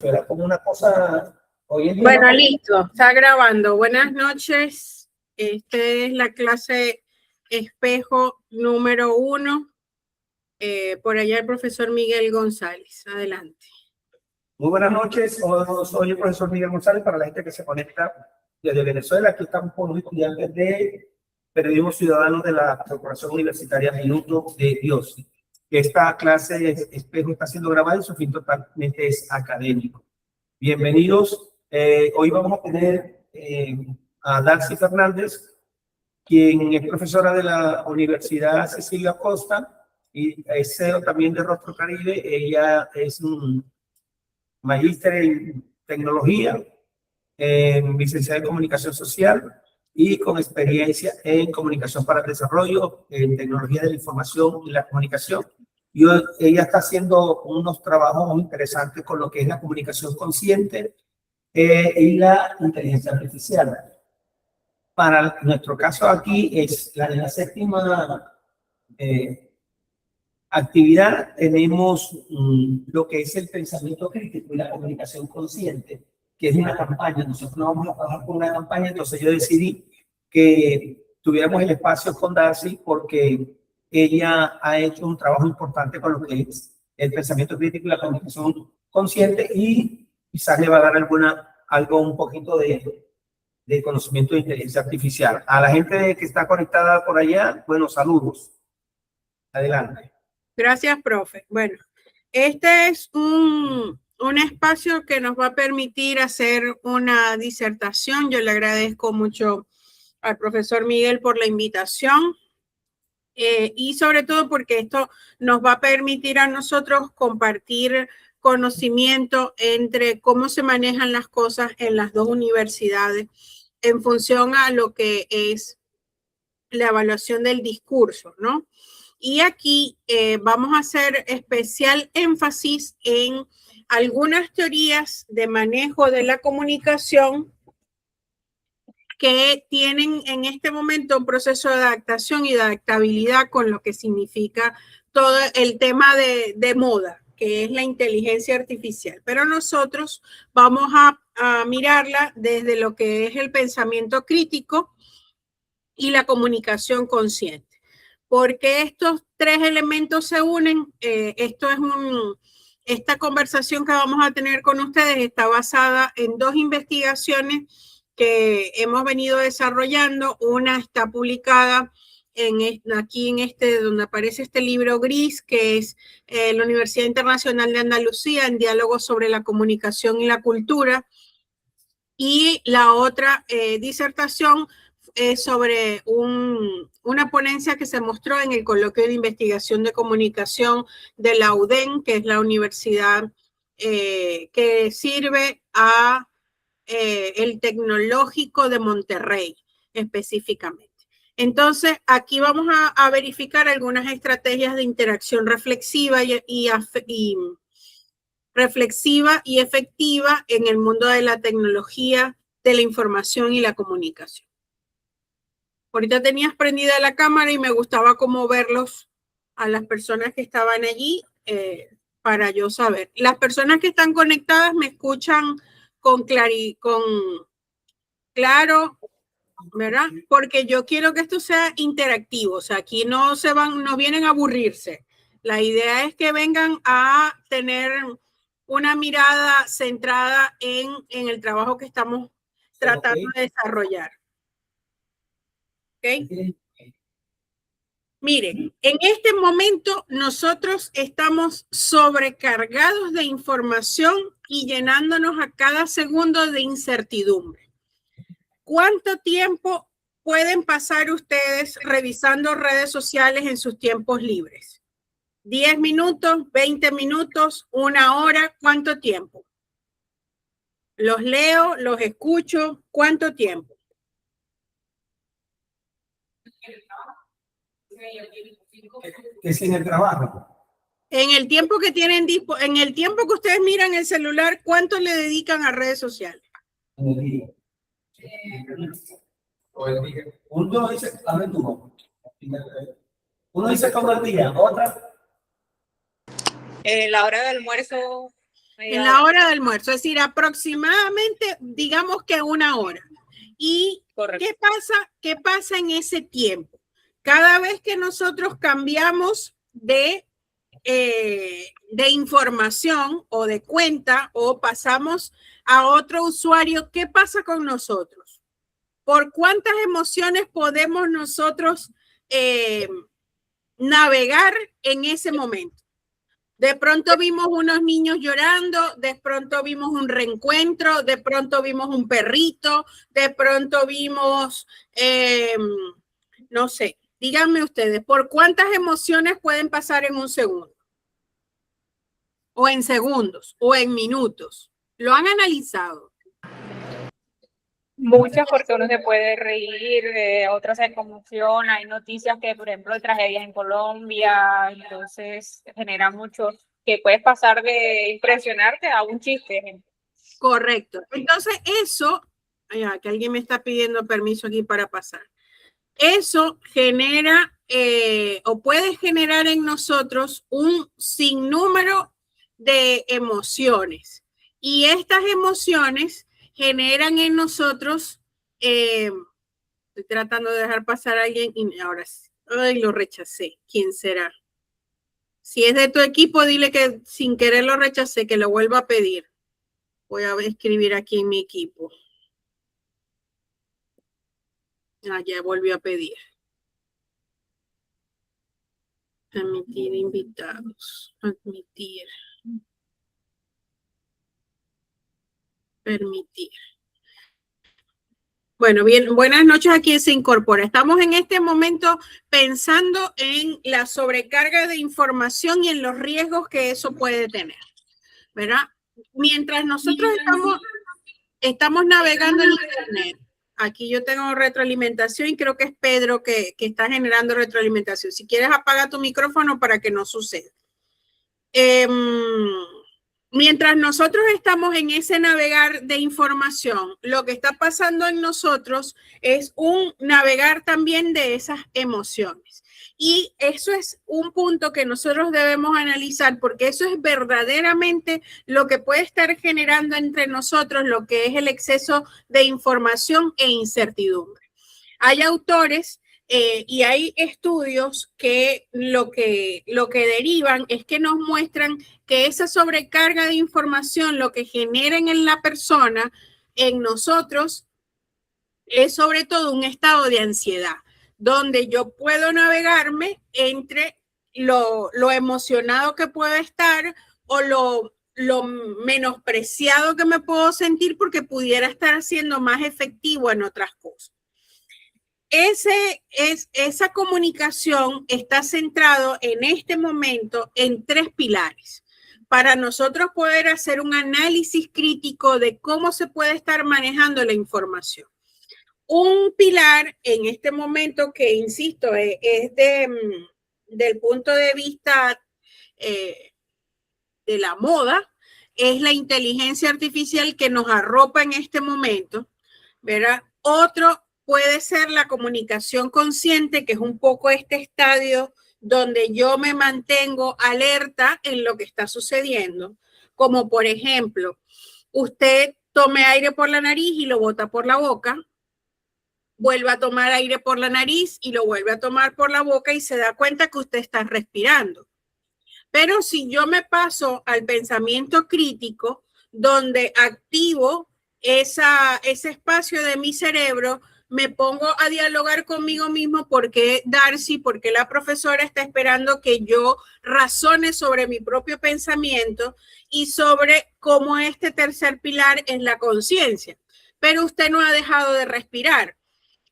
Era como una cosa... Hoy en día bueno, listo, está grabando. Buenas noches. Esta es la clase espejo número 1. Por allá el profesor Miguel González. Adelante. Muy buenas noches. Soy el profesor Miguel González. Para la gente que se conecta desde Venezuela, aquí estamos con los estudiantes de Periodismo Ciudadano de la Corporación Universitaria Minuto de Dios. Esta clase de espejo está siendo grabada y su fin totalmente es académico. Bienvenidos. Hoy vamos a tener a Darcy Fernández, quien es profesora de la Universidad Cecilia Costa y es CEO también de Rostro Caribe. Ella es un magíster en tecnología, licenciada en comunicación social y con experiencia en comunicación para el desarrollo, en tecnología de la información y la comunicación. Y ella está haciendo unos trabajos muy interesantes con lo que es la comunicación consciente y la inteligencia artificial. Para nuestro caso aquí es la séptima actividad. Tenemos lo que es el pensamiento crítico y la comunicación consciente, que es una campaña. Nosotros no vamos a trabajar con una campaña, entonces yo decidí que tuviéramos el espacio con Darcy porque ella ha hecho un trabajo importante con lo que es el pensamiento crítico y la comunicación consciente y quizás le va a dar algo un poquito de conocimiento de inteligencia artificial. A la gente que está conectada por allá, bueno, saludos. Adelante. Gracias, profe. Bueno, este es un espacio que nos va a permitir hacer una disertación. Yo le agradezco mucho al profesor Miguel por la invitación y sobre todo porque esto nos va a permitir a nosotros compartir conocimiento entre cómo se manejan las cosas en las dos universidades en función a lo que es la evaluación del discurso, ¿no? Y aquí vamos a hacer especial énfasis en algunas teorías de manejo de la comunicación que tienen en este momento un proceso de adaptación y de adaptabilidad con lo que significa todo el tema de moda, que es la inteligencia artificial. Pero nosotros vamos a mirarla desde lo que es el pensamiento crítico y la comunicación consciente. Porque estos tres elementos se unen, esta conversación que vamos a tener con ustedes está basada en dos investigaciones que hemos venido desarrollando. Una está publicada aquí donde aparece este libro gris, que es la Universidad Internacional de Andalucía, en diálogo sobre la comunicación y la cultura. Y la otra disertación es sobre una ponencia que se mostró en el coloquio de investigación de comunicación de la UDEN, que es la universidad que sirve a el Tecnológico de Monterrey específicamente. Entonces, aquí vamos a verificar algunas estrategias de interacción reflexiva reflexiva y efectiva en el mundo de la tecnología, de la información y la comunicación. Ahorita tenías prendida la cámara y me gustaba como verlos a las personas que estaban allí para yo saber. Las personas que están conectadas me escuchan con claro, ¿verdad? Porque yo quiero que esto sea interactivo, o sea, aquí no vienen a aburrirse. La idea es que vengan a tener una mirada centrada en el trabajo que estamos tratando de desarrollar. ¿Okay? Miren, en este momento nosotros estamos sobrecargados de información y llenándonos a cada segundo de incertidumbre. ¿Cuánto tiempo pueden pasar ustedes revisando redes sociales en sus tiempos libres? ¿10 minutos, 20 minutos, 1 hora? ¿Cuánto tiempo? Los leo, los escucho. ¿Cuánto tiempo? Que sin el trabajo. En el tiempo que tienen, en el tiempo que ustedes miran el celular, ¿cuánto le dedican a redes sociales? En el día. Uno dice, uno dice como el día, otra. La hora de almuerzo En la hora de almuerzo, es decir, aproximadamente, digamos que 1 hora. ¿Y qué pasa en ese tiempo? Cada vez que nosotros cambiamos de información o de cuenta o pasamos a otro usuario, ¿qué pasa con nosotros? ¿Por cuántas emociones podemos nosotros navegar en ese momento? De pronto vimos unos niños llorando, de pronto vimos un reencuentro, de pronto vimos un perrito, de pronto vimos, no sé, díganme ustedes, ¿por cuántas emociones pueden pasar en un segundo? O en segundos, o en minutos. ¿Lo han analizado? Muchas, porque uno se puede reír, otras se conmociona. Hay noticias que, por ejemplo, de tragedias en Colombia, entonces genera mucho, que puedes pasar de impresionarte a un chiste. Correcto. Entonces eso, ya, que alguien me está pidiendo permiso aquí para pasar. Eso genera o puede generar en nosotros un sinnúmero de emociones. Y estas emociones generan en nosotros, estoy tratando de dejar pasar a alguien y ahora ay, lo rechacé. ¿Quién será? Si es de tu equipo, dile que sin querer lo rechacé, que lo vuelva a pedir. Voy a escribir aquí en mi equipo. Ah, ya volvió a pedir. Admitir invitados. Admitir. Permitir. Bueno, bien, buenas noches a quien se incorpora. Estamos en este momento pensando en la sobrecarga de información y en los riesgos que eso puede tener, ¿verdad? Mientras nosotros estamos navegando en Internet, aquí yo tengo retroalimentación y creo que es Pedro que está generando retroalimentación. Si quieres, apaga tu micrófono para que no suceda. Mientras nosotros estamos en ese navegar de información, lo que está pasando en nosotros es un navegar también de esas emociones. Y eso es un punto que nosotros debemos analizar, porque eso es verdaderamente lo que puede estar generando entre nosotros lo que es el exceso de información e incertidumbre. Hay autores y hay estudios que lo que derivan es que nos muestran que esa sobrecarga de información, lo que generen en la persona, en nosotros, es sobre todo un estado de ansiedad, donde yo puedo navegarme entre lo emocionado que puedo estar o lo menospreciado que me puedo sentir porque pudiera estar siendo más efectivo en otras cosas. Esa comunicación está centrado en este momento en 3 pilares. Para nosotros poder hacer un análisis crítico de cómo se puede estar manejando la información. Un pilar en este momento que, insisto, es del punto de vista de la moda, es la inteligencia artificial que nos arropa en este momento, ¿verdad? Otro puede ser la comunicación consciente, que es un poco este estadio donde yo me mantengo alerta en lo que está sucediendo, como por ejemplo, usted tome aire por la nariz y lo bota por la boca, vuelve a tomar aire por la nariz y lo vuelve a tomar por la boca y se da cuenta que usted está respirando. Pero si yo me paso al pensamiento crítico, donde activo ese espacio de mi cerebro, me pongo a dialogar conmigo mismo porque Darcy, porque la profesora está esperando que yo razone sobre mi propio pensamiento y sobre cómo este tercer pilar es la conciencia. Pero usted no ha dejado de respirar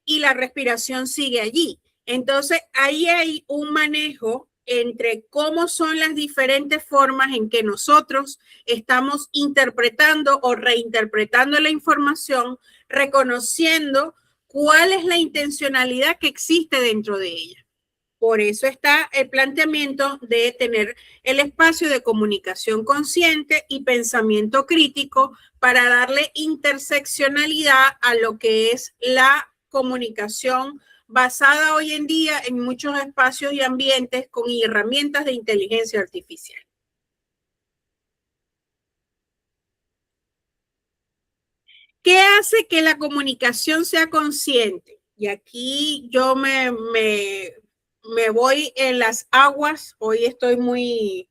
y la respiración sigue allí. Entonces, ahí hay un manejo entre cómo son las diferentes formas en que nosotros estamos interpretando o reinterpretando la información, reconociendo cuál es la intencionalidad que existe dentro de ella. Por eso está el planteamiento de tener el espacio de comunicación consciente y pensamiento crítico para darle interseccionalidad a lo que es la comunicación basada hoy en día en muchos espacios y ambientes con herramientas de inteligencia artificial. ¿Qué hace que la comunicación sea consciente? Y aquí yo me voy en las aguas, hoy estoy muy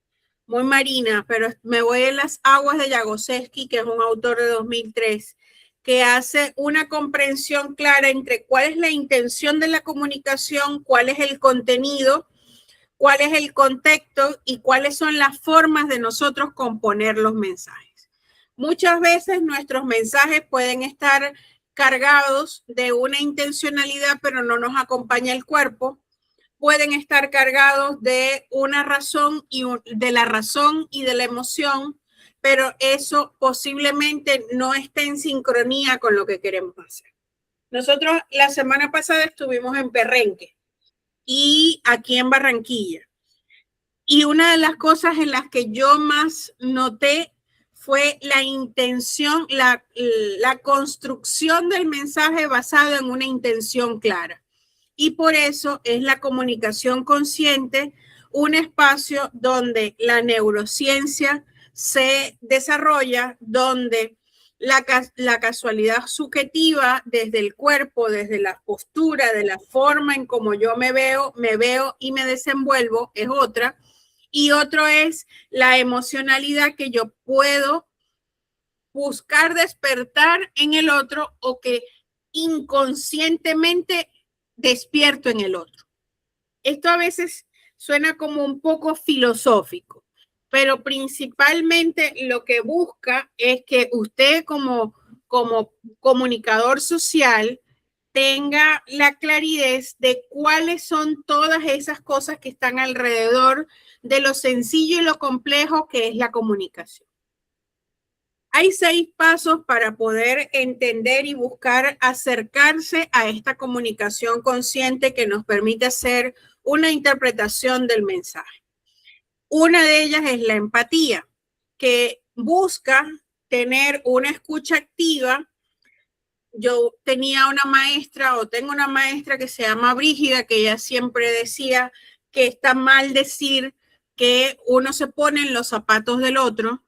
marina, pero me voy en las aguas de Jagoszewski, que es un autor de 2003, que hace una comprensión clara entre cuál es la intención de la comunicación, cuál es el contenido, cuál es el contexto y cuáles son las formas de nosotros componer los mensajes. Muchas veces nuestros mensajes pueden estar cargados de una intencionalidad, pero no nos acompaña el cuerpo. Pueden estar cargados de una razón y de la razón y de la emoción, pero eso posiblemente no esté en sincronía con lo que queremos hacer. Nosotros la semana pasada estuvimos en Perrenque y aquí en Barranquilla. Y una de las cosas en las que yo más noté fue la intención, la construcción del mensaje basado en una intención clara. Y por eso es la comunicación consciente un espacio donde la neurociencia se desarrolla, donde la casualidad subjetiva desde el cuerpo, desde la postura, de la forma en cómo yo me veo y me desenvuelvo es otra. Y otro es la emocionalidad que yo puedo buscar despertar en el otro o que inconscientemente despierto en el otro. Esto a veces suena como un poco filosófico, pero principalmente lo que busca es que usted como comunicador social tenga la claridad de cuáles son todas esas cosas que están alrededor de lo sencillo y lo complejo que es la comunicación. Hay 6 pasos para poder entender y buscar acercarse a esta comunicación consciente que nos permite hacer una interpretación del mensaje. Una de ellas es la empatía, que busca tener una escucha activa. Yo tenía una maestra o tengo una maestra que se llama Brígida, que ella siempre decía que está mal decir que uno se pone en los zapatos del otro,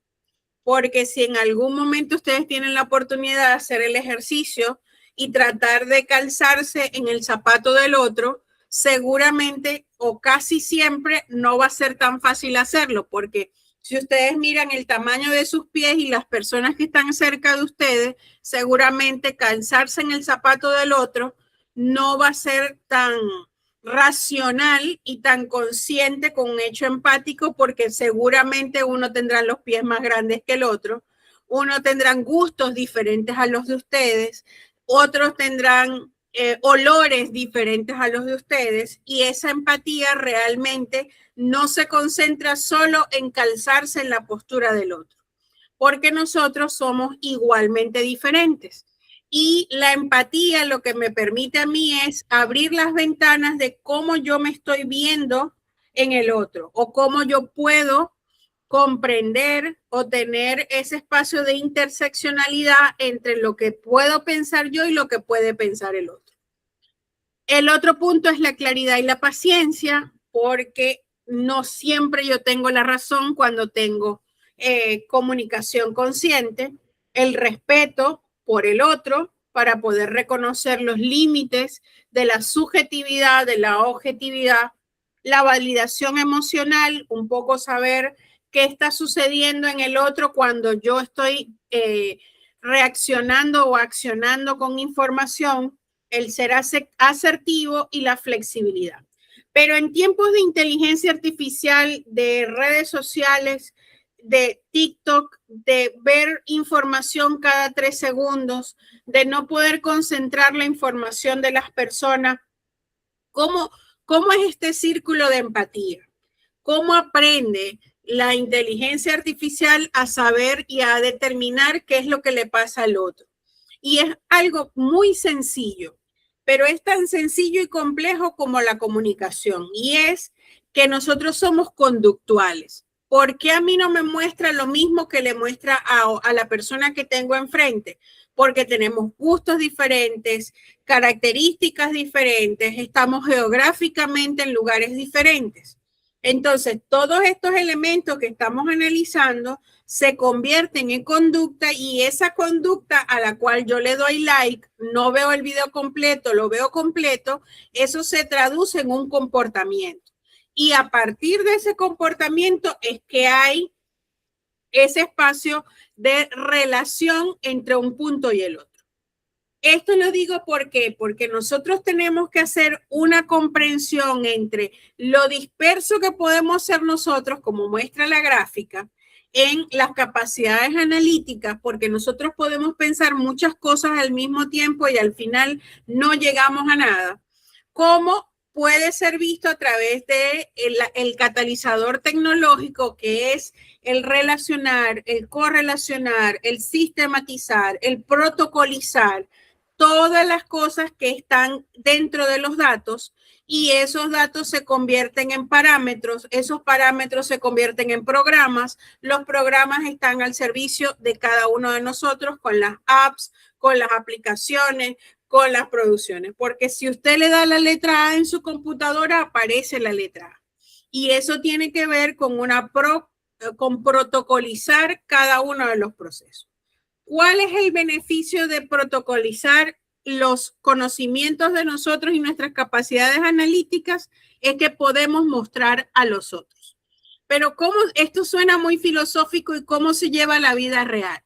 porque si en algún momento ustedes tienen la oportunidad de hacer el ejercicio y tratar de calzarse en el zapato del otro, seguramente o casi siempre no va a ser tan fácil hacerlo, porque si ustedes miran el tamaño de sus pies y las personas que están cerca de ustedes, seguramente calzarse en el zapato del otro no va a ser tan racional y tan consciente con un hecho empático, porque seguramente uno tendrá los pies más grandes que el otro, uno tendrán gustos diferentes a los de ustedes, otros tendrán olores diferentes a los de ustedes, y esa empatía realmente no se concentra solo en calzarse en la postura del otro, porque nosotros somos igualmente diferentes. Y la empatía lo que me permite a mí es abrir las ventanas de cómo yo me estoy viendo en el otro o cómo yo puedo comprender o tener ese espacio de interseccionalidad entre lo que puedo pensar yo y lo que puede pensar el otro. El otro punto es la claridad y la paciencia, porque no siempre yo tengo la razón cuando tengo comunicación consciente, el respeto por el otro para poder reconocer los límites de la subjetividad, de la objetividad, la validación emocional, un poco saber qué está sucediendo en el otro cuando yo estoy reaccionando o accionando con información, el ser asertivo y la flexibilidad. Pero en tiempos de inteligencia artificial, de redes sociales, de TikTok, de ver información cada 3 segundos, de no poder concentrar la información de las personas, ¿cómo es este círculo de empatía? ¿Cómo aprende la inteligencia artificial a saber y a determinar qué es lo que le pasa al otro? Y es algo muy sencillo, pero es tan sencillo y complejo como la comunicación, y es que nosotros somos conductuales. ¿Por qué a mí no me muestra lo mismo que le muestra a la persona que tengo enfrente? Porque tenemos gustos diferentes, características diferentes, estamos geográficamente en lugares diferentes. Entonces, todos estos elementos que estamos analizando se convierten en conducta y esa conducta a la cual yo le doy like, no veo el video completo, lo veo completo, eso se traduce en un comportamiento. Y a partir de ese comportamiento es que hay ese espacio de relación entre un punto y el otro. Esto lo digo porque nosotros tenemos que hacer una comprensión entre lo disperso que podemos ser nosotros, como muestra la gráfica, en las capacidades analíticas, porque nosotros podemos pensar muchas cosas al mismo tiempo y al final no llegamos a nada, como puede ser visto a través de el catalizador tecnológico, que es el relacionar, el correlacionar, el sistematizar, el protocolizar, todas las cosas que están dentro de los datos y esos datos se convierten en parámetros, esos parámetros se convierten en programas, los programas están al servicio de cada uno de nosotros con las apps, con las aplicaciones, con las producciones, porque si usted le da la letra A en su computadora, aparece la letra A. Y eso tiene que ver con con protocolizar cada uno de los procesos. ¿Cuál es el beneficio de protocolizar los conocimientos de nosotros y nuestras capacidades analíticas? Es que podemos mostrar a los otros. Pero ¿cómo? Esto suena muy filosófico y cómo se lleva a la vida real.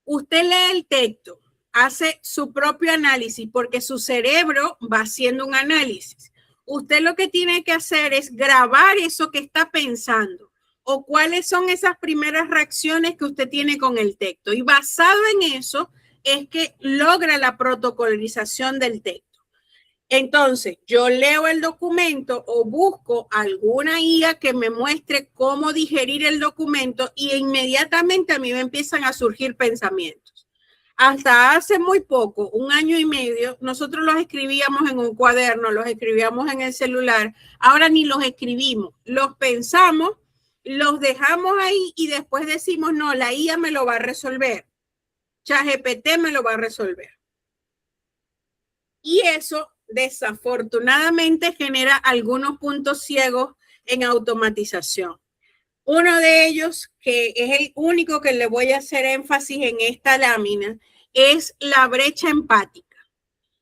Usted lee el texto, hace su propio análisis porque su cerebro va haciendo un análisis. Usted lo que tiene que hacer es grabar eso que está pensando o cuáles son esas primeras reacciones que usted tiene con el texto. Y basado en eso es que logra la protocolización del texto. Entonces, yo leo el documento o busco alguna IA que me muestre cómo digerir el documento y inmediatamente a mí me empiezan a surgir pensamientos. Hasta hace muy poco, 1 año y medio, nosotros los escribíamos en un cuaderno, los escribíamos en el celular. Ahora ni los escribimos, los pensamos, los dejamos ahí y después decimos, no, la IA me lo va a resolver. ChatGPT me lo va a resolver. Y eso desafortunadamente genera algunos puntos ciegos en automatización. Uno de ellos, que es el único que le voy a hacer énfasis en esta lámina, es la brecha empática.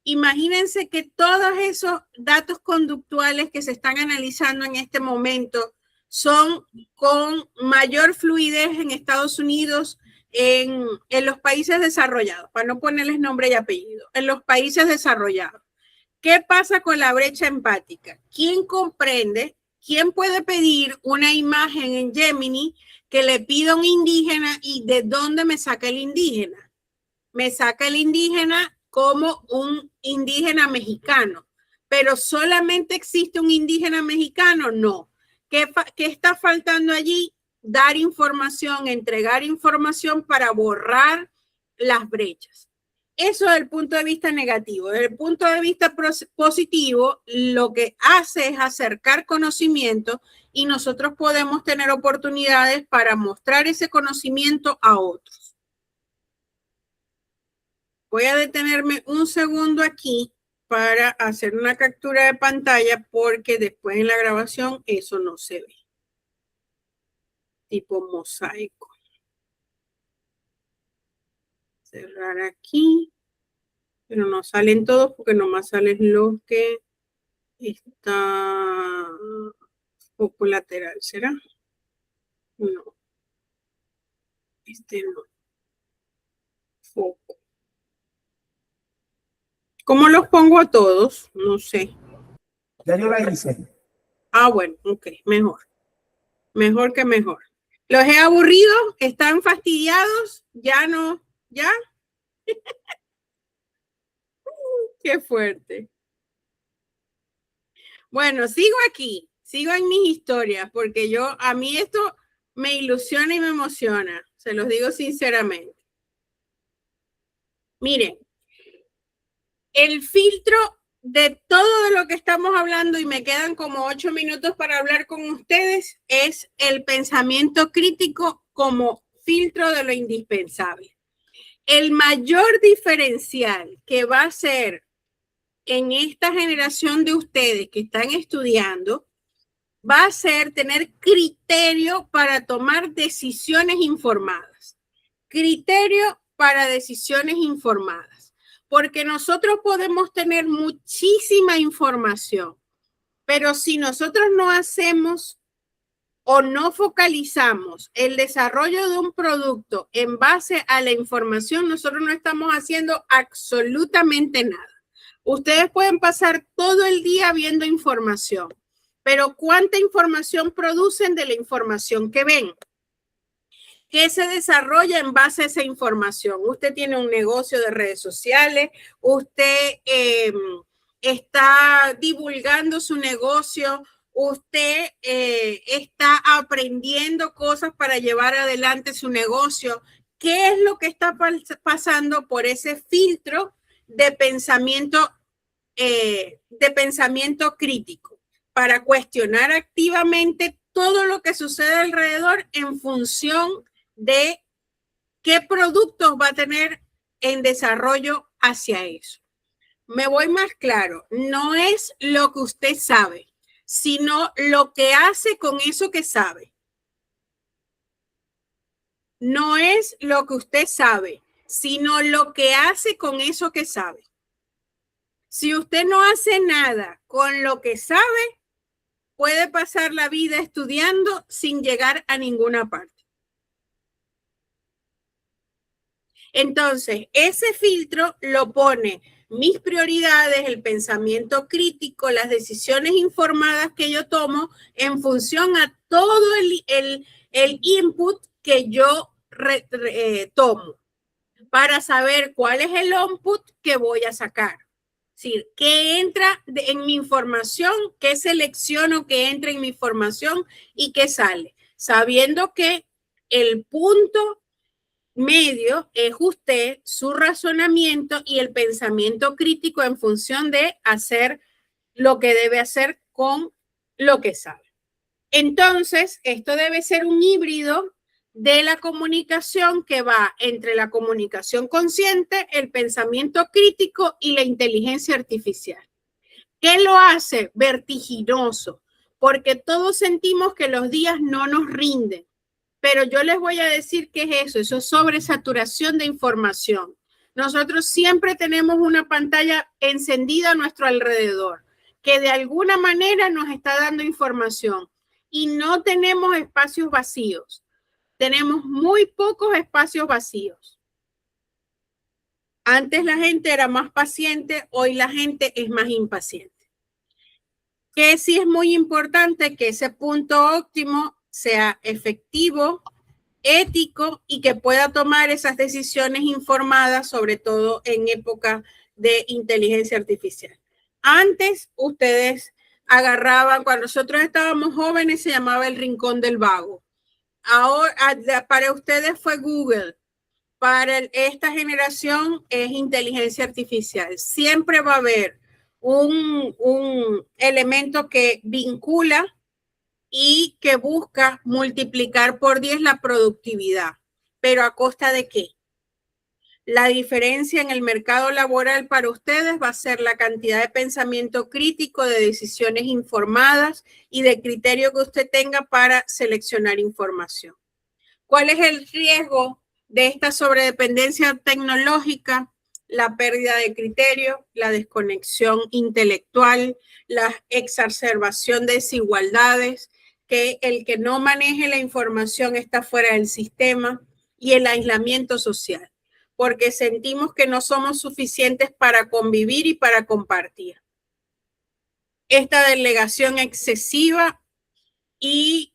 Imagínense que todos esos datos conductuales que se están analizando en este momento son con mayor fluidez en Estados Unidos, en los países desarrollados, para no ponerles nombre y apellido, en los países desarrollados. ¿Qué pasa con la brecha empática? ¿Quién comprende? ¿Quién puede pedir una imagen en Gemini que le pida a un indígena y de dónde me saca el indígena? Me saca el indígena como un indígena mexicano, pero solamente existe un indígena mexicano, no. ¿Qué está faltando allí? Dar información, entregar información para borrar las brechas. Eso desde el punto de vista negativo. Desde el punto de vista positivo, lo que hace es acercar conocimiento y nosotros podemos tener oportunidades para mostrar ese conocimiento a otros. Voy a detenerme un segundo aquí para hacer una captura de pantalla porque después en la grabación eso no se ve. Tipo mosaico. Cerrar aquí. Pero no salen todos porque nomás salen los que está foco lateral. ¿Será? No. Este no. Foco. ¿Cómo los pongo a todos? No sé. Ya yo la hice. Ah, bueno, ok, mejor. Mejor que mejor. Los he aburrido, están fastidiados, ya no, ya. Qué fuerte. Bueno, sigo aquí, sigo en mis historias, porque a mí esto me ilusiona y me emociona, se los digo sinceramente. Miren, el filtro de todo de lo que estamos hablando, y me quedan como 8 minutos para hablar con ustedes, es el pensamiento crítico como filtro de lo indispensable. El mayor diferencial que va a ser en esta generación de ustedes que están estudiando va a ser tener criterio para tomar decisiones informadas. Criterio para decisiones informadas. Porque nosotros podemos tener muchísima información, pero si nosotros no hacemos o no focalizamos el desarrollo de un producto en base a la información, nosotros no estamos haciendo absolutamente nada. Ustedes pueden pasar todo el día viendo información, pero ¿cuánta información producen de la información que ven? ¿Qué se desarrolla en base a esa información? Usted tiene un negocio de redes sociales, usted está divulgando su negocio, usted está aprendiendo cosas para llevar adelante su negocio. ¿Qué es lo que está pasando por ese filtro de pensamiento crítico? Para cuestionar activamente todo lo que sucede alrededor en función de qué productos va a tener en desarrollo hacia eso. Me voy más claro, no es lo que usted sabe, sino lo que hace con eso que sabe. No es lo que usted sabe, sino lo que hace con eso que sabe. Si usted no hace nada con lo que sabe, puede pasar la vida estudiando sin llegar a ninguna parte. Entonces, ese filtro lo pone mis prioridades, el pensamiento crítico, las decisiones informadas que yo tomo en función a todo el input que yo tomo para saber cuál es el output que voy a sacar. Es decir, qué entra en mi información, qué selecciono que entra en mi información y qué sale, sabiendo que el punto medio es usted, su razonamiento y el pensamiento crítico en función de hacer lo que debe hacer con lo que sabe. Entonces, esto debe ser un híbrido de la comunicación que va entre la comunicación consciente, el pensamiento crítico y la inteligencia artificial. ¿Qué lo hace vertiginoso? Porque todos sentimos que los días no nos rinden. Pero yo les voy a decir qué es eso. Eso es sobresaturación de información. Nosotros siempre tenemos una pantalla encendida a nuestro alrededor, que de alguna manera nos está dando información. Y no tenemos espacios vacíos. Tenemos muy pocos espacios vacíos. Antes la gente era más paciente, hoy la gente es más impaciente. Que sí es muy importante que ese punto óptimo sea efectivo, ético y que pueda tomar esas decisiones informadas, sobre todo en época de inteligencia artificial. Antes ustedes agarraban, cuando nosotros estábamos jóvenes se llamaba el rincón del vago. Ahora para ustedes fue Google, para esta generación es inteligencia artificial. Siempre va a haber un elemento que vincula y que busca multiplicar por 10 la productividad. ¿Pero a costa de qué? La diferencia en el mercado laboral para ustedes va a ser la cantidad de pensamiento crítico, de decisiones informadas y de criterio que usted tenga para seleccionar información. ¿Cuál es el riesgo de esta sobredependencia tecnológica? La pérdida de criterio, la desconexión intelectual, la exacerbación de desigualdades, que el que no maneje la información está fuera del sistema, y el aislamiento social, porque sentimos que no somos suficientes para convivir y para compartir. Esta delegación excesiva y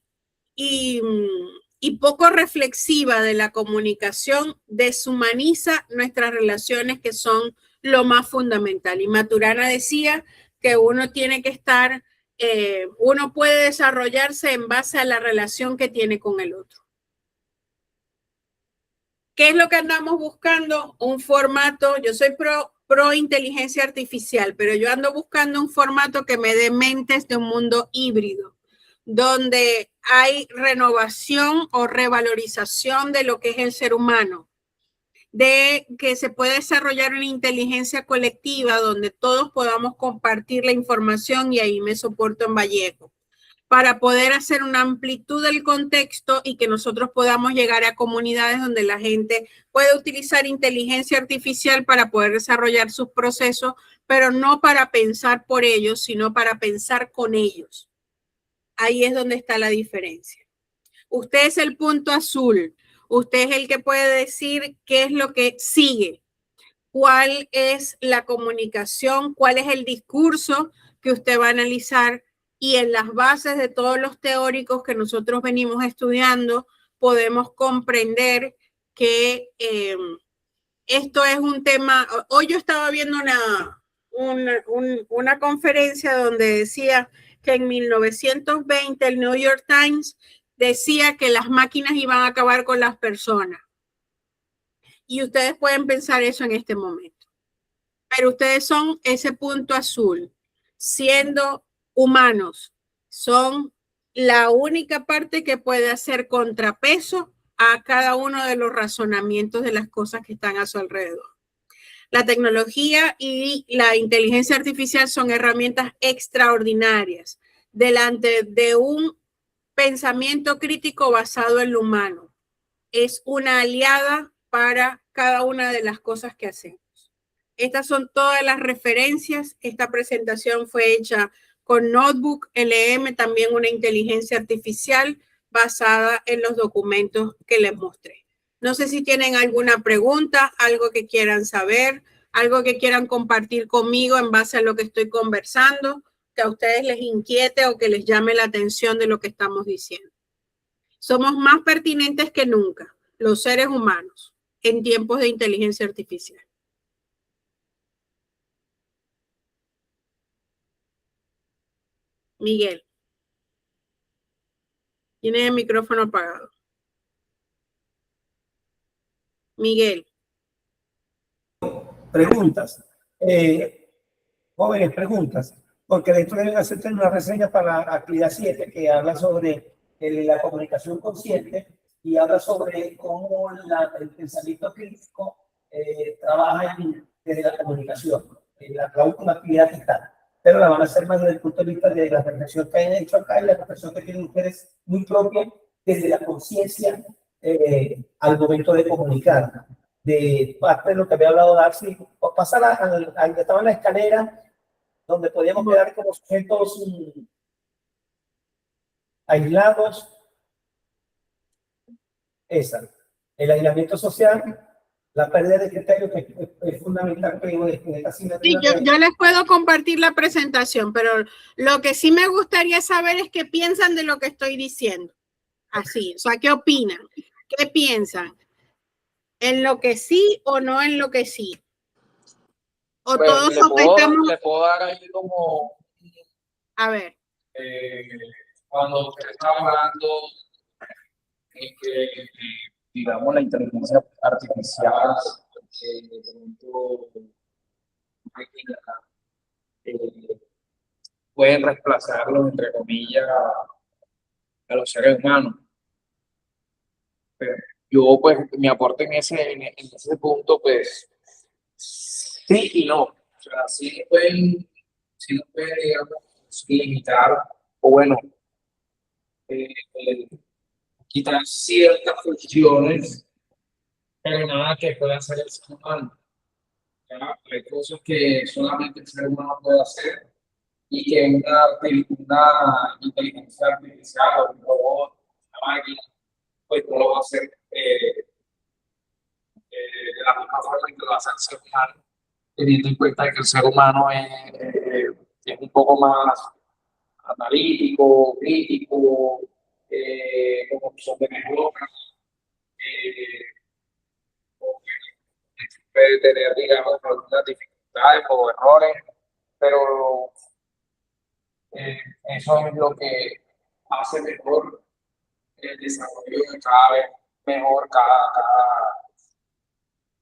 poco reflexiva de la comunicación deshumaniza nuestras relaciones, que son lo más fundamental. Y Maturana decía que uno tiene que estar, uno puede desarrollarse en base a la relación que tiene con el otro. ¿Qué es lo que andamos buscando? Un formato. Yo soy pro inteligencia artificial, pero yo ando buscando un formato que me dé mentes de un mundo híbrido, donde hay renovación o revalorización de lo que es el ser humano, de que se puede desarrollar una inteligencia colectiva donde todos podamos compartir la información, y ahí me soporto en Vallejo. para poder hacer una amplitud del contexto y que nosotros podamos llegar a comunidades donde la gente puede utilizar inteligencia artificial para poder desarrollar sus procesos, pero no para pensar por ellos, sino para pensar con ellos. Ahí es donde está la diferencia. Usted es el punto azul. Usted es el que puede decir qué es lo que sigue, cuál es la comunicación, cuál es el discurso que usted va a analizar, y en las bases de todos los teóricos que nosotros venimos estudiando podemos comprender que esto es un tema. Hoy yo estaba viendo una conferencia donde decía que en 1920 el New York Times decía que las máquinas iban a acabar con las personas. Y ustedes pueden pensar eso en este momento. Pero ustedes son ese punto azul, siendo humanos. Son la única parte que puede hacer contrapeso a cada uno de los razonamientos de las cosas que están a su alrededor. La tecnología y la inteligencia artificial son herramientas extraordinarias delante de un pensamiento crítico basado en lo humano. Es una aliada para cada una de las cosas que hacemos. Estas son todas las referencias. Esta presentación fue hecha con Notebook LM, también una inteligencia artificial basada en los documentos que les mostré. No sé si tienen alguna pregunta, algo que quieran saber, algo que quieran compartir conmigo en base a lo que estoy conversando, que a ustedes les inquiete o que les llame la atención de lo que estamos diciendo. Somos más pertinentes que nunca, los seres humanos, en tiempos de inteligencia artificial. Miguel. Tiene el micrófono apagado. Miguel. Preguntas. Jóvenes, preguntas. Porque de esto deben hacerte una reseña para la actividad 7 que habla sobre la comunicación consciente y habla sobre cómo el pensamiento crítico trabaja desde la comunicación. La última actividad que está. Pero la van a hacer más desde el punto de vista de la reflexión que han hecho acá y la reflexión que tienen ustedes muy propia desde la conciencia al momento de comunicar. De parte de lo que había hablado Darcy, pasar a estaba en la escalera donde podíamos quedar como sujetos aislados. Esa, el aislamiento social, la pérdida de criterio, que es fundamental en esta asignatura. Sí, yo les puedo compartir la presentación, pero lo que sí me gustaría saber es qué piensan de lo que estoy diciendo. Así, o sea, ¿qué opinan? ¿Qué piensan? ¿En lo que sí o no en lo que sí? ¿O pues, todos le puedo dar ahí como... A ver. Cuando usted está hablando de que, digamos, la inteligencia artificial, pueden reemplazarlos, entre comillas, a los seres humanos. Pero yo, pues, mi aporte en ese punto, pues, sí y no. O sea, sí pueden, digamos, limitar, o bueno, quitar ciertas funciones, pero nada que pueda hacer el ser humano. ¿Ya? Hay cosas que solamente el ser humano puede hacer y que una inteligencia artificial o un robot, una máquina, pues no lo va a hacer de la misma forma que lo hace el ser humano, teniendo en cuenta que el ser humano es un poco más analítico, crítico, con opción de mejora, puede tener, digamos, algunas dificultades o errores, pero eso es lo que hace mejor el desarrollo de cada vez mejor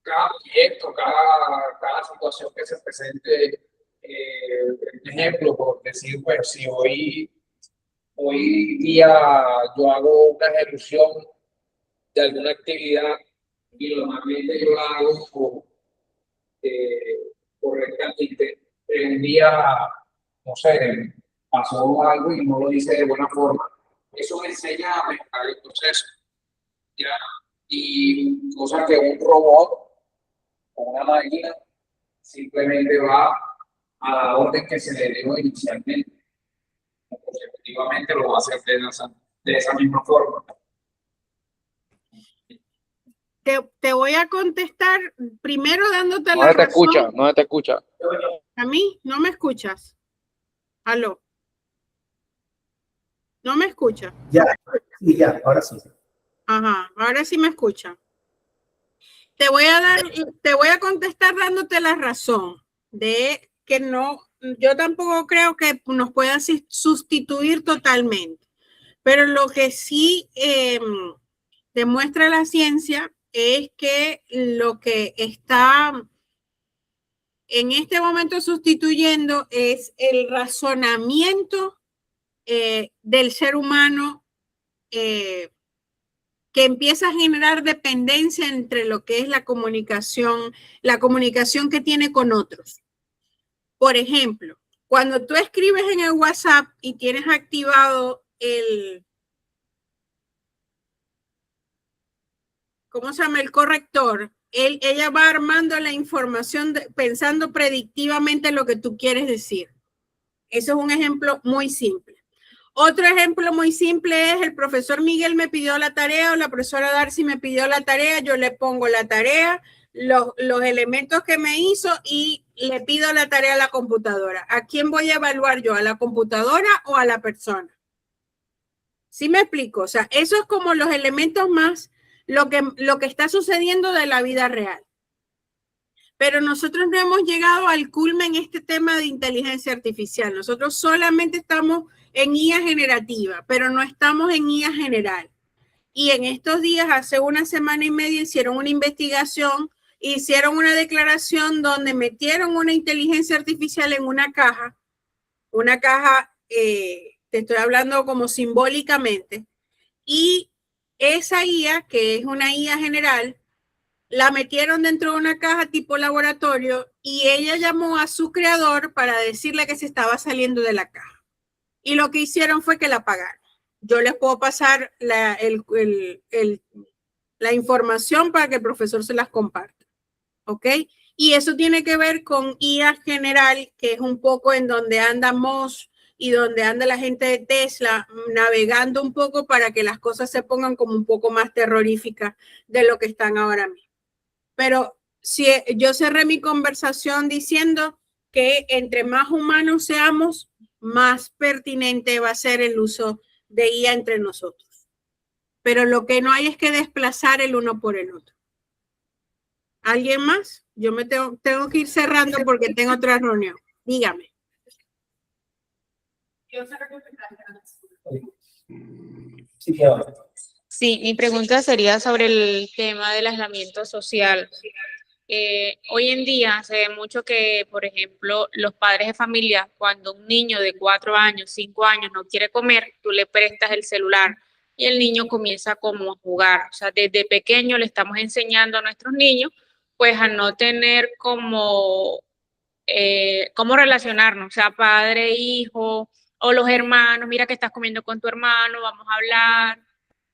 cada proyecto, cada situación que se presente. Ejemplo, por decir, pues si hoy día yo hago una ejecución de alguna actividad y normalmente yo la hago correctamente, un día, no sé, pasó algo y no lo hice de buena forma. Eso me enseña a mejorar el proceso, ¿ya? Y cosa que un robot o una máquina simplemente va a la orden que se le dio inicialmente. Pues efectivamente lo va a hacer de esa misma forma. Te voy a contestar primero dándote No la te escucha, razón. no te escucha. ¿A mí? ¿No me escuchas? ¿Aló? ¿No me escuchas? Ya, sí, ya, ahora sí. Ajá, ahora sí me escucha. Te voy a contestar dándote la razón de que no, yo tampoco creo que nos pueda sustituir totalmente, pero lo que sí demuestra la ciencia es que lo que está en este momento sustituyendo es el razonamiento del ser humano, que empieza a generar dependencia entre lo que es la comunicación que tiene con otros. Por ejemplo, cuando tú escribes en el WhatsApp y tienes activado ¿cómo se llama? El corrector, ella va armando la información pensando predictivamente lo que tú quieres decir. Eso es un ejemplo muy simple. Otro ejemplo muy simple es el profesor Miguel me pidió la tarea o la profesora Darcy me pidió la tarea, yo le pongo la tarea, los elementos que me hizo y le pido la tarea a la computadora. ¿A quién voy a evaluar yo? ¿A la computadora o a la persona? ¿Sí me explico? O sea, eso es como los elementos más, lo que está sucediendo de la vida real. Pero nosotros no hemos llegado al culmen en este tema de inteligencia artificial. Nosotros solamente estamos en IA generativa, pero no estamos en IA general. Y en estos días, hace una semana y media, hicieron una investigación, hicieron una declaración donde metieron una inteligencia artificial en una caja, te estoy hablando como simbólicamente, y esa IA, que es una IA general, la metieron dentro de una caja tipo laboratorio y ella llamó a su creador para decirle que se estaba saliendo de la caja. Y lo que hicieron fue que la apagaron. Yo les puedo pasar la información para que el profesor se las comparta. ¿Ok? Y eso tiene que ver con IA general, que es un poco en donde andamos y donde anda la gente de Tesla navegando un poco para que las cosas se pongan como un poco más terroríficas de lo que están ahora mismo. Pero si yo cerré mi conversación diciendo que entre más humanos seamos, más pertinente va a ser el uso de IA entre nosotros. Pero lo que no hay es que desplazar el uno por el otro. ¿Alguien más? Yo me tengo que ir cerrando porque tengo otra reunión. Dígame. Sí, ya. Sí, mi pregunta sería sobre el tema del aislamiento social. Hoy en día se ve mucho que, por ejemplo, los padres de familia, cuando un niño de 4 años, 5 años no quiere comer, tú le prestas el celular y el niño comienza como a jugar. O sea, desde pequeño le estamos enseñando a nuestros niños, pues a no tener como cómo relacionarnos, o sea, padre, hijo o los hermanos, mira que estás comiendo con tu hermano, vamos a hablar,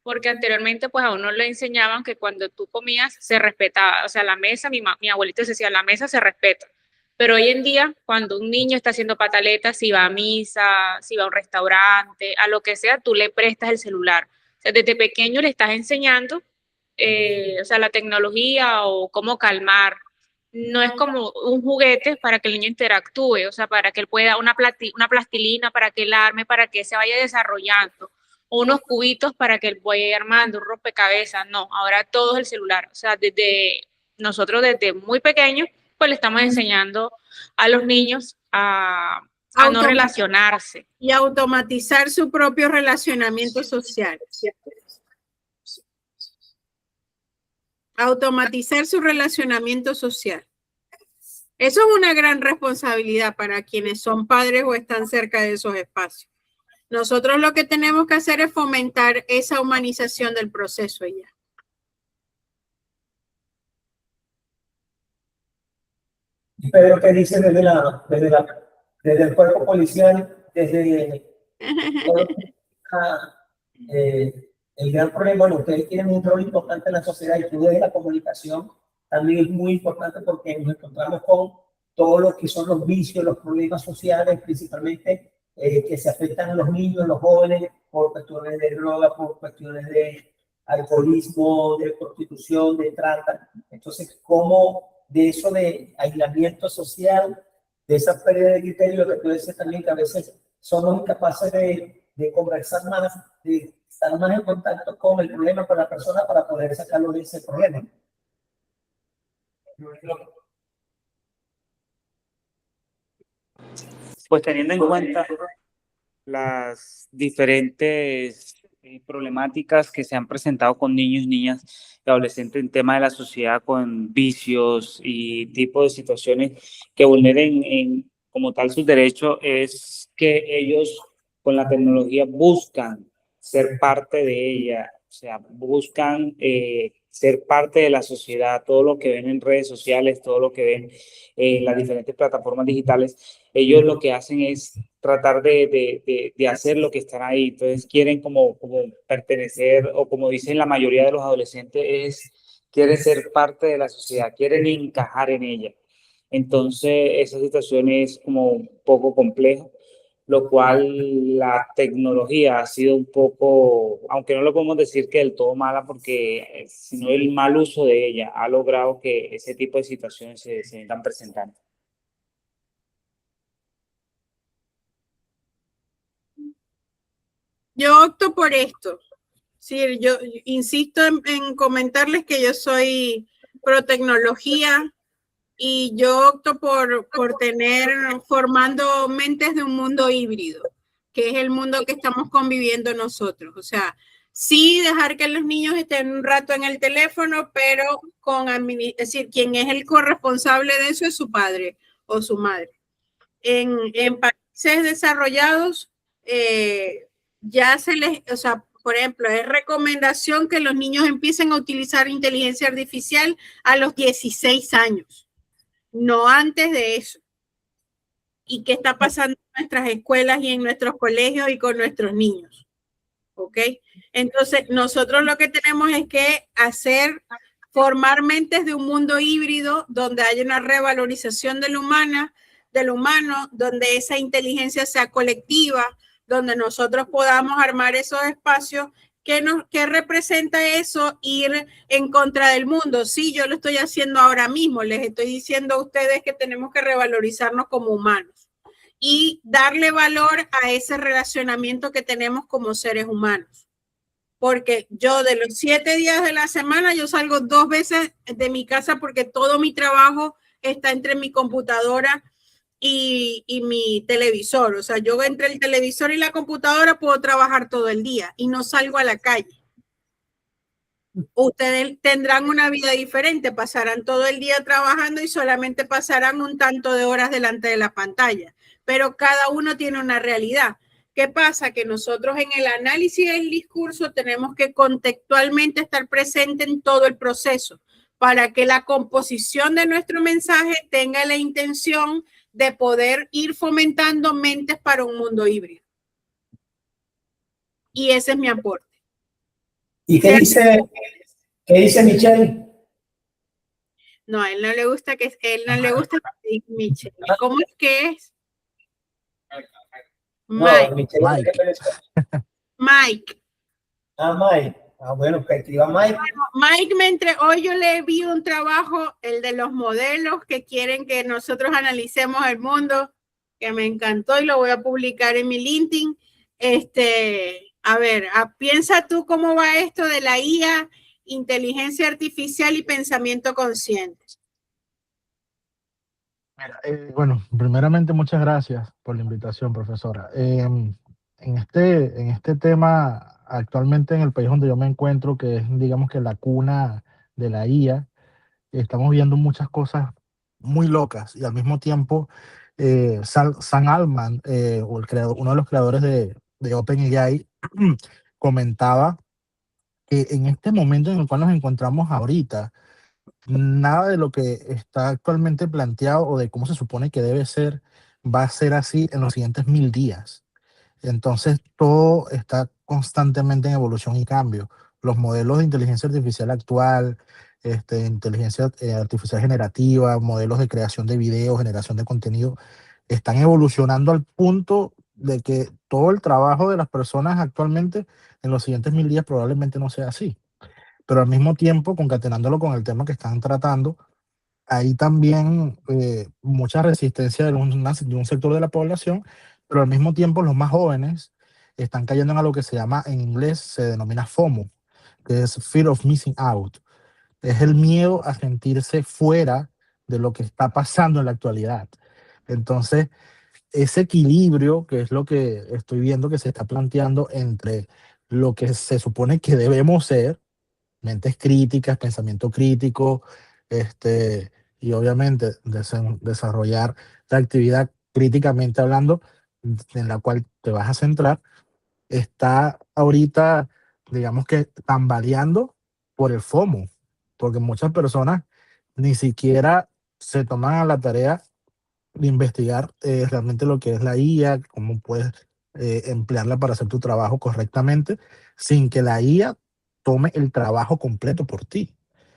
porque anteriormente pues a uno le enseñaban que cuando tú comías se respetaba, o sea, la mesa, mi abuelito decía, la mesa se respeta, pero hoy en día cuando un niño está haciendo pataletas, si va a misa, si va a un restaurante, a lo que sea, tú le prestas el celular, o sea, desde pequeño le estás enseñando, o sea, la tecnología o cómo calmar. No es como un juguete para que el niño interactúe, o sea, para que él pueda, una plastilina para que él arme, para que se vaya desarrollando, o unos cubitos para que él vaya ir armando, un rompecabezas, no, ahora todo es el celular, o sea, nosotros desde muy pequeños, pues le estamos enseñando a los niños a no relacionarse. Y automatizar su propio relacionamiento social. Automatizar su relacionamiento social. Eso es una gran responsabilidad para quienes son padres o están cerca de esos espacios. Nosotros lo que tenemos que hacer es fomentar esa humanización del proceso ya. Pedro, ¿qué dice desde el cuerpo policial desde todo lo que el gran problema, bueno, ustedes tienen un rol importante en la sociedad y tú desde la comunicación también es muy importante porque nos encontramos con todo lo que son los vicios, los problemas sociales, principalmente que se afectan a los niños, los jóvenes, por cuestiones de droga, por cuestiones de alcoholismo, de prostitución, de trata. Entonces, ¿cómo de eso de aislamiento social, de esa pérdida de criterio, que tú dices también que a veces somos incapaces de conversar más, de estar más en contacto con el problema, con la persona para poder sacarlo de ese problema? Pues teniendo en cuenta las diferentes problemáticas que se han presentado con niños, niñas y adolescentes en tema de la sociedad con vicios y tipo de situaciones que vulneren como tal sus derechos, es que ellos con la tecnología buscan ser parte de ella, o sea, buscan ser parte de la sociedad, todo lo que ven en redes sociales, todo lo que ven en las diferentes plataformas digitales, ellos lo que hacen es tratar de hacer lo que están ahí. Entonces quieren como pertenecer, o como dicen la mayoría de los adolescentes, quieren ser parte de la sociedad, quieren encajar en ella. Entonces esa situación es como un poco compleja, lo cual la tecnología ha sido un poco, aunque no lo podemos decir que del todo mala, porque sino el mal uso de ella ha logrado que ese tipo de situaciones se vengan presentando. Yo opto por esto. Sí, yo insisto en comentarles que yo soy pro tecnología y yo opto por tener formando mentes de un mundo híbrido, que es el mundo que estamos conviviendo nosotros. O sea, sí dejar que los niños estén un rato en el teléfono, pero es decir, quien es el corresponsable de eso es su padre o su madre. En países desarrollados, ya se les, o sea, por ejemplo, es recomendación que los niños empiecen a utilizar inteligencia artificial a los 16 años, no antes de eso. ¿Y qué está pasando en nuestras escuelas y en nuestros colegios y con nuestros niños? ¿Ok? Entonces, nosotros lo que tenemos es que formar mentes de un mundo híbrido donde haya una revalorización del humano, donde esa inteligencia sea colectiva, donde nosotros podamos armar esos espacios. ¿Qué representa eso? Ir en contra del mundo. Sí, yo lo estoy haciendo ahora mismo. Les estoy diciendo a ustedes que tenemos que revalorizarnos como humanos y darle valor a ese relacionamiento que tenemos como seres humanos. Porque yo de los 7 días de la semana, yo salgo 2 veces de mi casa porque todo mi trabajo está entre mi computadora y mi televisor. O sea, yo entre el televisor y la computadora puedo trabajar todo el día y no salgo a la calle. Ustedes tendrán una vida diferente, pasarán todo el día trabajando y solamente pasarán un tanto de horas delante de la pantalla, pero cada uno tiene una realidad. ¿Qué pasa? Que nosotros en el análisis del discurso tenemos que contextualmente estar presente en todo el proceso para que la composición de nuestro mensaje tenga la intención de poder ir fomentando mentes para un mundo híbrido. Y ese es mi aporte. ¿Y qué dice Michelle? No, a él no le gusta Michelle. ¿Cómo es que es? Mike. Mike. Mike. Bueno, que escriba Mike. Mike hoy yo le vi un trabajo, el de los modelos que quieren que nosotros analicemos el mundo, que me encantó y lo voy a publicar en mi LinkedIn. A ver, piensa tú cómo va esto de la IA, inteligencia artificial y pensamiento consciente. Mira, bueno, primeramente muchas gracias por la invitación, profesora. En este tema, actualmente en el país donde yo me encuentro, que es, digamos que la cuna de la IA, estamos viendo muchas cosas muy locas y al mismo tiempo Sam Altman, uno de los creadores de OpenAI, comentaba que en este momento en el cual nos encontramos ahorita, nada de lo que está actualmente planteado o de cómo se supone que debe ser va a ser así en los siguientes 1000 días. Entonces, todo está constantemente en evolución y cambio. Los modelos de inteligencia artificial actual, inteligencia artificial generativa, modelos de creación de video, generación de contenido, están evolucionando al punto de que todo el trabajo de las personas actualmente en los siguientes 1000 días probablemente no sea así. Pero al mismo tiempo, concatenándolo con el tema que están tratando, hay también mucha resistencia de un sector de la población, pero al mismo tiempo los más jóvenes están cayendo en algo que se llama, en inglés se denomina FOMO, que es Fear of Missing Out. Es el miedo a sentirse fuera de lo que está pasando en la actualidad. Entonces, ese equilibrio, que es lo que estoy viendo que se está planteando entre lo que se supone que debemos ser, mentes críticas, pensamiento crítico, y obviamente desarrollar la actividad críticamente hablando, en la cual te vas a centrar, está ahorita, digamos que tambaleando por el FOMO, porque muchas personas ni siquiera se toman a la tarea de investigar realmente lo que es la IA, cómo puedes emplearla para hacer tu trabajo correctamente, sin que la IA tome el trabajo completo por ti.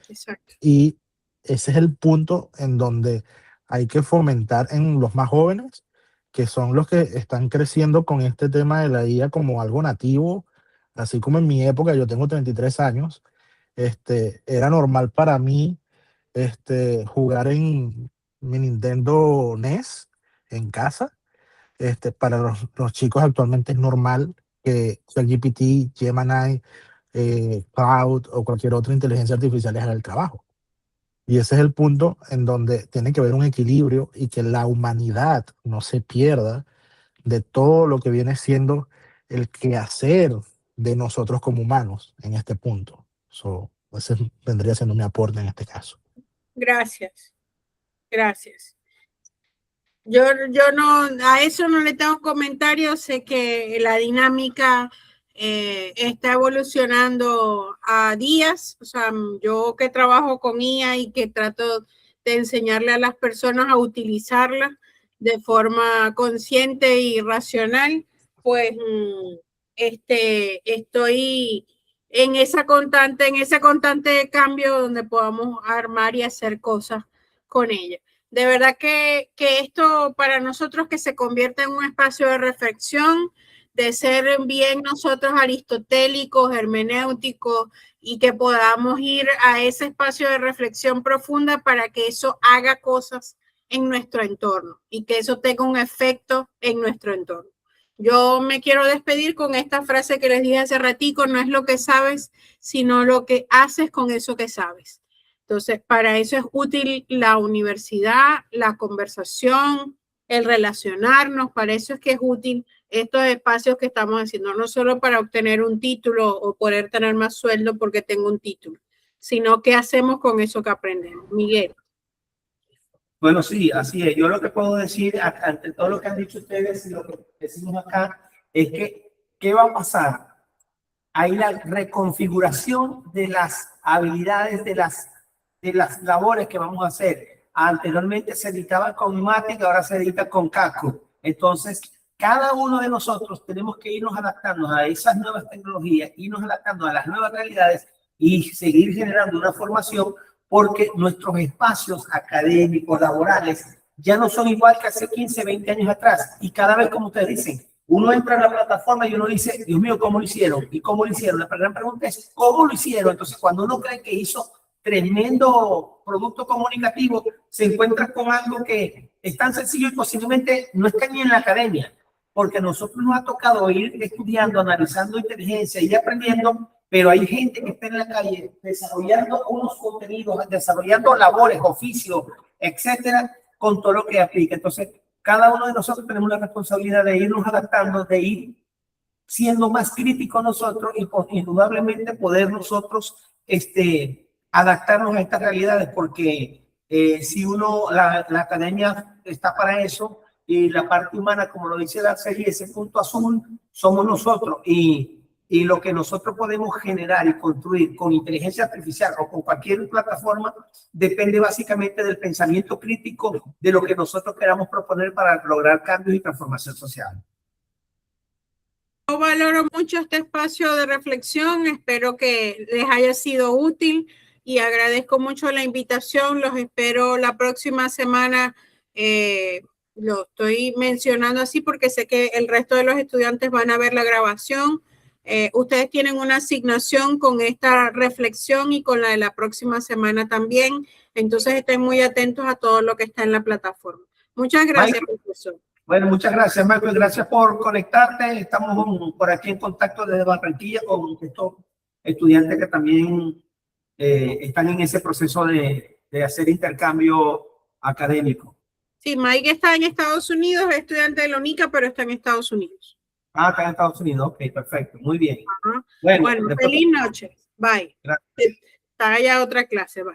Exacto. Y ese es el punto en donde hay que fomentar en los más jóvenes, que son los que están creciendo con este tema de la IA como algo nativo, así como en mi época, yo tengo 33 años, era normal para mí jugar en mi Nintendo NES en casa. Para los chicos actualmente es normal que ChatGPT, Gemini, Cloud o cualquier otra inteligencia artificial les haga el trabajo. Y ese es el punto en donde tiene que haber un equilibrio y que la humanidad no se pierda de todo lo que viene siendo el quehacer de nosotros como humanos en este punto. Ese vendría siendo mi aporte en este caso. Gracias. Gracias. Yo no, a eso no le tengo comentarios, sé que la dinámica está evolucionando a días, o sea, yo que trabajo con IA y que trato de enseñarle a las personas a utilizarla de forma consciente y racional, pues estoy en ese constante cambio donde podamos armar y hacer cosas con ella. De verdad que esto para nosotros que se convierta en un espacio de reflexión, de ser bien nosotros aristotélicos, hermenéuticos, y que podamos ir a ese espacio de reflexión profunda para que eso haga cosas en nuestro entorno y que eso tenga un efecto en nuestro entorno. Yo me quiero despedir con esta frase que les dije hace ratico: no es lo que sabes, sino lo que haces con eso que sabes. Entonces, para eso es útil la universidad, la conversación, el relacionarnos, para eso es que es útil estos espacios que estamos haciendo, no solo para obtener un título o poder tener más sueldo porque tengo un título, sino qué hacemos con eso que aprendemos. Miguel. Bueno, sí, así es. Yo lo que puedo decir ante todo lo que han dicho ustedes y lo que decimos acá es que, ¿qué va a pasar? Hay la reconfiguración de las habilidades de las labores que vamos a hacer. Anteriormente se editaba con Matic, ahora se edita con Casco. Entonces, cada uno de nosotros tenemos que irnos adaptando a esas nuevas tecnologías, irnos adaptando a las nuevas realidades y seguir generando una formación, porque nuestros espacios académicos, laborales, ya no son igual que hace 15, 20 años atrás. Y cada vez, como ustedes dicen, uno entra en la plataforma y uno dice, Dios mío, ¿cómo lo hicieron? ¿Y cómo lo hicieron? La gran pregunta es, ¿cómo lo hicieron? Entonces, cuando uno cree que hizo tremendo producto comunicativo, se encuentra con algo que es tan sencillo y posiblemente no está ni en la academia, porque a nosotros nos ha tocado ir estudiando, analizando inteligencia y aprendiendo, pero hay gente que está en la calle desarrollando unos contenidos, desarrollando labores, oficios, etcétera, con todo lo que aplica. Entonces, cada uno de nosotros tenemos la responsabilidad de irnos adaptando, de ir siendo más críticos nosotros y indudablemente poder nosotros adaptarnos a estas realidades, porque si uno, la academia está para eso, y la parte humana, como lo dice la serie, ese punto azul, somos nosotros, y lo que nosotros podemos generar y construir con inteligencia artificial o con cualquier plataforma depende básicamente del pensamiento crítico, de lo que nosotros queramos proponer para lograr cambios y transformación social. Yo valoro mucho este espacio de reflexión, espero que les haya sido útil y agradezco mucho la invitación. Los espero la próxima semana. Lo estoy mencionando así porque sé que el resto de los estudiantes van a ver la grabación. Ustedes tienen una asignación con esta reflexión y con la de la próxima semana también. Entonces estén muy atentos a todo lo que está en la plataforma. Muchas gracias, profesor. Bueno, muchas gracias, Michael. Gracias por conectarte. Estamos por aquí en contacto desde Barranquilla con estos estudiantes que también están en ese proceso de hacer intercambio académico. Sí, Mike está en Estados Unidos, es estudiante de la UNICA, pero está en Estados Unidos. Ah, está en Estados Unidos. Ok, perfecto. Muy bien. Ajá. Bueno, Bueno, después- feliz noche. Bye. Gracias. Está allá otra clase. Bye.